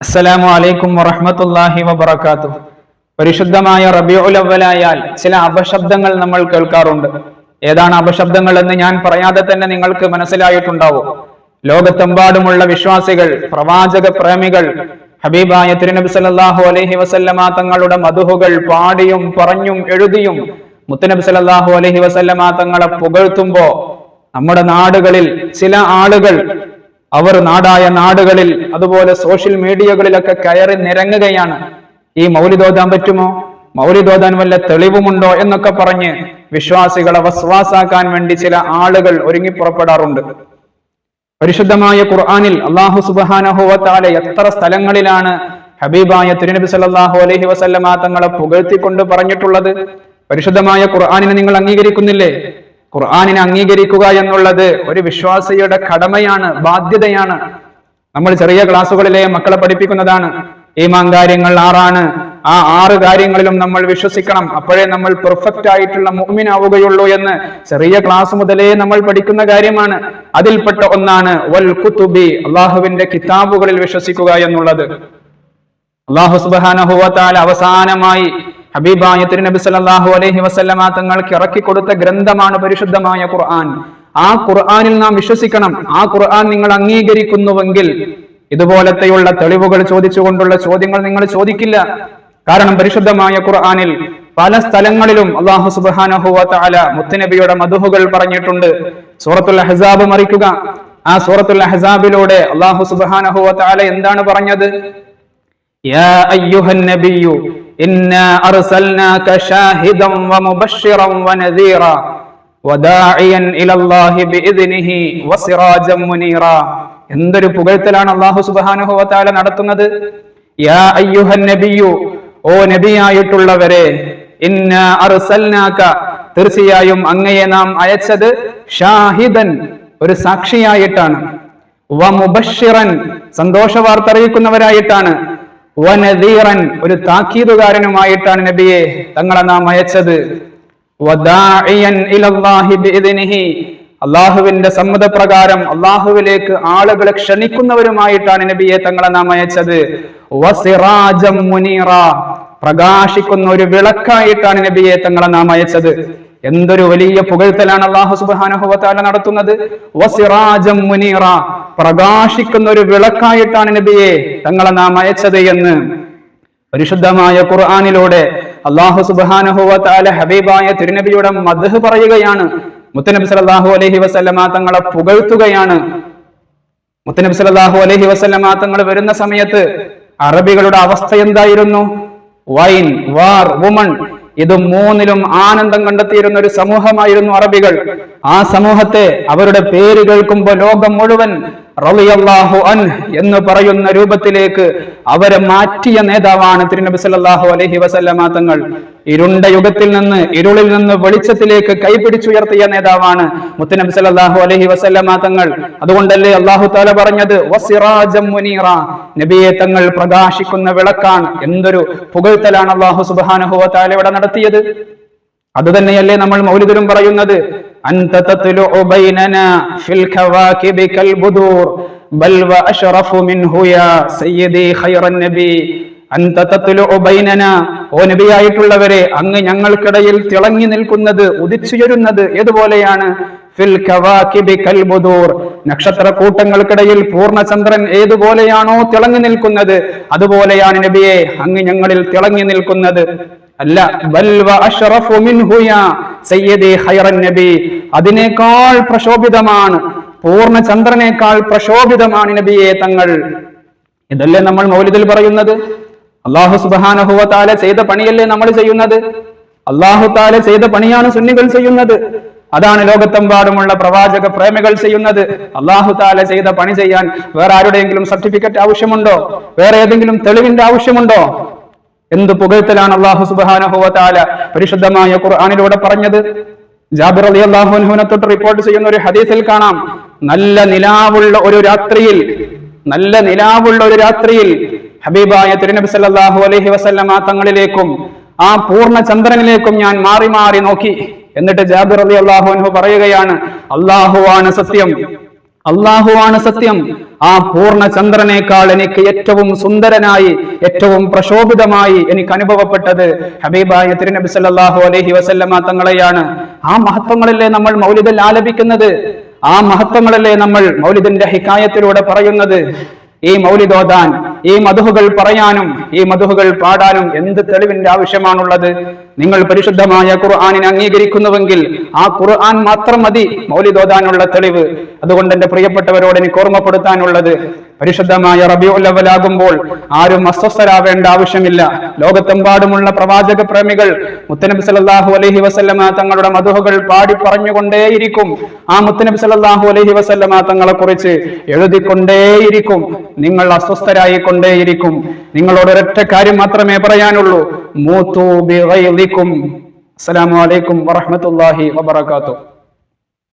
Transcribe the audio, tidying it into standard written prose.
അസ്സലാമു അലൈക്കും വറഹ്മത്തുള്ളാഹി വബറകാതുഹു. പരിശുദ്ധമായ റബീഉൽ അവ്വലായാൽ ചില അപശബ്ദങ്ങൾ നമ്മൾ കേൾക്കാറുണ്ട്. ഏതാണ് അപശബ്ദങ്ങൾ എന്ന് ഞാൻ പറയാതെ തന്നെ നിങ്ങൾക്ക് മനസ്സിലായിട്ടുണ്ടാവും. ലോകത്തെമ്പാടുമുള്ള വിശ്വാസികൾ, പ്രവാചക പ്രേമികൾ ഹബീബായ തിരുനബി സല്ലല്ലാഹു അലൈഹി വസല്ലമ തങ്ങളുടെ മദ്ഹുകൾ പാടിയും പറഞ്ഞും എഴുതിയും മുത്തുനബി സല്ലല്ലാഹു അലൈഹി വസല്ലമ തങ്ങളെ പുകഴ്ത്തുമ്പോ നമ്മുടെ നാടുകളിൽ ചില ആളുകൾ അവർ നാടായ നാടുകളിൽ അതുപോലെ സോഷ്യൽ മീഡിയകളിലൊക്കെ കയറി നിരങ്ങുകയാണ്. ഈ മൗലിദ് ഓതാൻ പറ്റുമോ, മൗലിദ് ഓതാൻ വല്ല തെളിവുമുണ്ടോ എന്നൊക്കെ പറഞ്ഞ് വിശ്വാസികളെ വസ്വാസാക്കാൻ വേണ്ടി ചില ആളുകൾ ഒരുങ്ങി പുറപ്പെടാറുണ്ട്. പരിശുദ്ധമായ ഖുർആനിൽ അല്ലാഹു സുബ്ഹാനഹു വ തആല എത്ര സ്ഥലങ്ങളിലാണ് ഹബീബായ തിരുനബി സല്ലല്ലാഹു അലൈഹി വസല്ലമ തങ്ങളെ പുകഴ്ത്തിക്കൊണ്ട് പറഞ്ഞിട്ടുള്ളത്. പരിശുദ്ധമായ ഖുർആനിനെ നിങ്ങൾ അംഗീകരിക്കുന്നില്ലേ? ഖുർആനിനെ അംഗീകരിക്കുക എന്നുള്ളത് ഒരു വിശ്വാസിയുടെ കടമയാണ്, ബാധ്യതയാണ്. നമ്മൾ ചെറിയ ക്ലാസ്സുകളിലെ മക്കളെ പഠിപ്പിക്കുന്നതാണ്. ഈമാൻ കാര്യങ്ങൾ 6 ആ 6 കാര്യങ്ങളിലും നമ്മൾ വിശ്വസിക്കണം, അപ്പോഴേ നമ്മൾ പെർഫെക്റ്റ് ആയിട്ടുള്ള മുഅ്മിൻ ആവുകയുള്ളൂ എന്ന് ചെറിയ ക്ലാസ് മുതലേ നമ്മൾ പഠിക്കുന്ന കാര്യമാണ്. അതിൽപ്പെട്ട ഒന്നാണ് വൽ കുതുബി, അള്ളാഹുവിന്റെ കിതാബുകളിൽ വിശ്വസിക്കുക എന്നുള്ളത്. അല്ലാഹു സുബ്ഹാനഹു വ തആല അവസാനമായി ഹബീബായ തിരുനബി സല്ലല്ലാഹു അലൈഹി വസല്ലമ തങ്ങൾക്ക് ഇറക്കി കൊടുത്ത ഗ്രന്ഥമാണ് പരിശുദ്ധമായ ഖുർആൻ. ആ ഖുർആനിൽ നാം വിശ്വസിക്കണം. ആ ഖുർആൻ നിങ്ങൾ അംഗീകരിക്കുന്നുവെങ്കിൽ ഇതുപോലത്തെയുള്ള തെളിവുകൾ ചോദിച്ചുകൊണ്ടുള്ള ചോദ്യങ്ങൾ നിങ്ങൾ ചോദിക്കില്ല. കാരണം പരിശുദ്ധമായ ഖുർആനിൽ പല സ്ഥലങ്ങളിലും അല്ലാഹു സുബ്ഹാനഹു വ തആല മുത്തുനബിയുടെ മദ്ഹുകൾ പറഞ്ഞിട്ടുണ്ട്. സൂറത്തുൽ അഹ്സാബ് മറിക്കുക. ആ സൂറത്തുൽ അഹ്സാബിലൂടെ അല്ലാഹു സുബ്ഹാനഹു വ തആല എന്താണ് പറഞ്ഞത്? യാ അയ്യുഹൻ നബിയ്യു ഇന്നാ അർസൽനാക ഷാഹിദൻ വമുബശ്ശിറൻ വനദീറാ വദാഇയൻ ഇലല്ലാഹി ബിഇദ്നിഹി വസിറാജൻ മുനീറാ. എന്തൊരു പുകഴ്ത്തലാണ് അല്ലാഹു സുബ്ഹാനഹു വ തആല നടത്തുന്നത്. യാ അയ്യുഹൻ നബിയ്യു, ഓ നബിയായിട്ടുള്ളവരെ, ഇന്നാ അർസൽനാക, തീർച്ചയായും അങ്ങയെ നാം അയച്ചത്, ഷാഹിദൻ, ഒരു സാക്ഷിയായിട്ടാണ്, വമുബശ്ശിറൻ, സന്തോഷ വാർത്ത അറിയിക്കുന്നവരായിട്ടാണ്, വനദീറൻ, ഒരു താക്കീതുകാരനുമായിട്ടാണ് നബിയെ തങ്ങളെ നാം അയച്ചത്, വദാഇയൻ ഇലല്ലാഹി ബിഇദ്നിഹി, അള്ളാഹുവിന്റെ സമ്മതപ്രകാരം അള്ളാഹുവിലേക്ക് ആളുകളെ ക്ഷണിക്കുന്നവരുമായിട്ടാണ് നബിയെ തങ്ങളെ നാം അയച്ചത്, വസിറാജം മുനീറ, പ്രകാശിക്കുന്ന ഒരു വിളക്കായിട്ടാണ് നബിയെ തങ്ങളെ നാം അയച്ചത്. എന്തൊരു വലിയ പുകഴ്ത്തലാണ് അല്ലാഹു സുബ്ഹാനഹു വ തആല നടത്തുന്നത്. വസിറാജം മുനീറ, പ്രകാശിക്കുന്ന ഒരു വിളക്കായിട്ടാണ് നബിയെ തങ്ങളെ നാം അയച്ചത് എന്ന് പരിശുദ്ധമായ ഖുർആനിലൂടെ അല്ലാഹു സുബ്ഹാനഹു വ തആല ഹബീബായ തിരുനബിയുടെ മദ്ഹ് പറയുകയാണ്. മുത്തുനബി സല്ലല്ലാഹു അലൈഹി വസല്ലമ തങ്ങളെ പുകഴ്ത്തുകയാണ്. മുത്തുനബി സല്ലല്ലാഹു അലൈഹി വസല്ലമ തങ്ങൾ വരുന്ന സമയത്ത് അറബികളുടെ അവസ്ഥ എന്തായിരുന്നു? വൈൻ, വാർ, വുമൺ, ഇത് 3ലും ആനന്ദം കണ്ടെത്തിയിരുന്ന ഒരു സമൂഹമായിരുന്നു അറബികൾ. ആ സമൂഹത്തെ അവരുടെ പേര് കേൾക്കുമ്പോൾ ലോകം മുഴുവൻ റളിയല്ലാഹു അൻഹു എന്ന് പറയുന്ന രൂപത്തിലേക്ക് അവരെ മാറ്റിയ നേതാവാണ് തിരുനബി സല്ലല്ലാഹു അലൈഹി വസല്ലമ തങ്ങൾ. ഇരുണ്ട യുഗത്തിൽ നിന്ന്, ഇരുളിൽ നിന്ന് വെളിച്ചത്തിലേക്ക് കൈപിടിച്ചുയർത്തിയ നേതാവാണ് മുത്തുനബി സല്ലല്ലാഹു അലൈഹി വസല്ലമ തങ്ങൾ. അതുകൊണ്ടല്ലേ അല്ലാഹു തആല പറഞ്ഞത് വസിറാജം മുനീറ, നബിയെ തങ്ങൾ പ്രകാശിക്കുന്ന വിളക്കാണ്. എന്തൊരു പുകഴ്ത്തലാണ് അല്ലാഹു സുബ്ഹാനഹു വ തആല ഇവിടെ നടത്തിയത്. അതുതന്നെയല്ലേ നമ്മൾ മൗലിദിലും പറയുന്നത്, അൻത തത്ലുഉ ബൈനനാ ഫിൽ ഖവാകിബി കൽ ബുദൂർ ബൽ വ അശ്റഫു മിൻഹു യാ സയ്യിദി ഖൈറൻ നബി. അൻത തത്ലുഉ ബൈനനാ, ഓ നബിയായിട്ടുള്ളവരെ, അങ്ങ് ഞങ്ങൾക്കിടയിൽ തിളങ്ങി നിൽക്കുന്നത്, ഉദിച്ചുയരുന്നത് ഏതുപോലെയാണ്? ഫിൽ ഖവാകിബി കൽ ബുദൂർ, നക്ഷത്ര കൂട്ടങ്ങൾക്കിടയിൽ പൂർണ്ണചന്ദ്രൻ ഏതുപോലെയാണോ തിളങ്ങി നിൽക്കുന്നത്, അതുപോലെയാണ് നബിയെ അങ്ങ് ഞങ്ങളിൽ തിളങ്ങി നിൽക്കുന്നത്. അല്ല, ബൽ വ അശ്റഫു മിൻഹു യാ സയ്യിദി ഖൈറൻ നബി, അതിനേക്കാൾ പ്രശോഭിതമാണ്, പൂർണ്ണചന്ദ്രനേക്കാൾ പ്രശോഭിതമാണ് നബിയെ തങ്ങൾ. ഇതല്ലേ നമ്മൾ മൗലിദിൽ പറയുന്നത്. അല്ലാഹു സുബ്ഹാനഹു വ തആല ചെയ്ത പണിയല്ലേ നമ്മൾ ചെയ്യുന്നത്. അല്ലാഹു തആല ചെയ്ത പണിയാണ് സുന്നികൾ ചെയ്യുന്നത്. അതാണ് ലോകത്തെമ്പാടുമുള്ള പ്രവാചക പ്രേമികൾ ചെയ്യുന്നത്. അല്ലാഹു തആല ചെയ്ത പണി ചെയ്യാൻ വേറെ ആരുടെയെങ്കിലും സർട്ടിഫിക്കറ്റ് ആവശ്യമുണ്ടോ? വേറെ ഏതെങ്കിലും തെളിവിന്റെ ആവശ്യമുണ്ടോ? എന്ത് പുകഴ്ത്തലാണ് അല്ലാഹു സുബ്ഹാനഹു വ തആല പരിശുദ്ധമായ ഖുർആനിലൂടെ പറഞ്ഞത്. ജാബിർ റളിയല്ലാഹു അൻഹുവിനെ തൊട്ട് റിപ്പോർട്ട് ചെയ്യുന്ന ഒരു ഹദീസിൽ കാണാം, നല്ല നിലാവുള്ള ഒരു രാത്രിയിൽ ഹബീബായ തിരുനബി സല്ലല്ലാഹു അലൈഹി വസല്ലമ തങ്ങളിലേക്കും ആ പൂർണ്ണ ചന്ദ്രനിലേക്കും ഞാൻ മാറി മാറി നോക്കി. എന്നിട്ട് ജാബിർ റളിയല്ലാഹു അൻഹു പറയുകയാണ്, അല്ലാഹുവാണ് സത്യം, അള്ളാഹുവാണ് സത്യം. ആ പൂർണ്ണ ചന്ദ്രനേക്കാൾ എനിക്ക് ഏറ്റവും സുന്ദരനായി, ഏറ്റവും പ്രശോഭിതമായി എനിക്ക് അനുഭവപ്പെട്ടത് ഹബീബായ തിരുനബി സല്ലല്ലാഹു അലൈഹി വസല്ലമ തങ്ങളെയാണ്. ആ മഹത്വങ്ങളല്ലേ നമ്മൾ മൗലിദിൽ ആലപിക്കുന്നത്, ആ മഹത്വങ്ങളല്ലേ നമ്മൾ മൗലിദിന്റെ ഹിക്കായത്തിലൂടെ പറയുന്നത്. ഈ മൗലിദോദാൻ, ഈ മദ്ഹുകൾ പറയാനും ഈ മദ്ഹുകൾ പാടാനും എന്ത് തെളിവിന്റെ ആവശ്യമാണുള്ളത്? നിങ്ങൾ പരിശുദ്ധമായ ഖുർആനിനെ അംഗീകരിക്കുന്നുവെങ്കിൽ ആ ഖുർആൻ മാത്രം മതി മൗലിദോദാനുള്ള തെളിവ്. അതുകൊണ്ട് എന്റെ പ്രിയപ്പെട്ടവരോട് എനിക്ക് ഓർമ്മപ്പെടുത്താനുള്ളത്, പരിശുദ്ധമായ റബീഉൽ അവ്വൽ ആകുമ്പോൾ ആരും അസ്വസ്ഥരാവേണ്ട ആവശ്യമില്ല. ലോകത്തെമ്പാടുമുള്ള പ്രവാചക പ്രേമികൾ മുത്തനബി സല്ലല്ലാഹു അലൈഹി വസല്ലമ തങ്ങളുടെ മദ്ഹുകൾ പാടി പറഞ്ഞുകൊണ്ടേയിരിക്കും. ആ മുത്തനബി സല്ലല്ലാഹു അലൈഹി വസല്ലമ തങ്ങളെ കുറിച്ച് എഴുതിക്കൊണ്ടേയിരിക്കും. നിങ്ങൾ അസ്വസ്ഥരായി കൊണ്ടേയിരിക്കും. നിങ്ങളോട് ഒരൊറ്റ കാര്യം മാത്രമേ പറയാനുള്ളൂ, മൂതു ബിഗൈദികും. അസ്സലാമു അലൈക്കും വറഹ്മത്തുള്ളാഹി വബറകാതുഹു.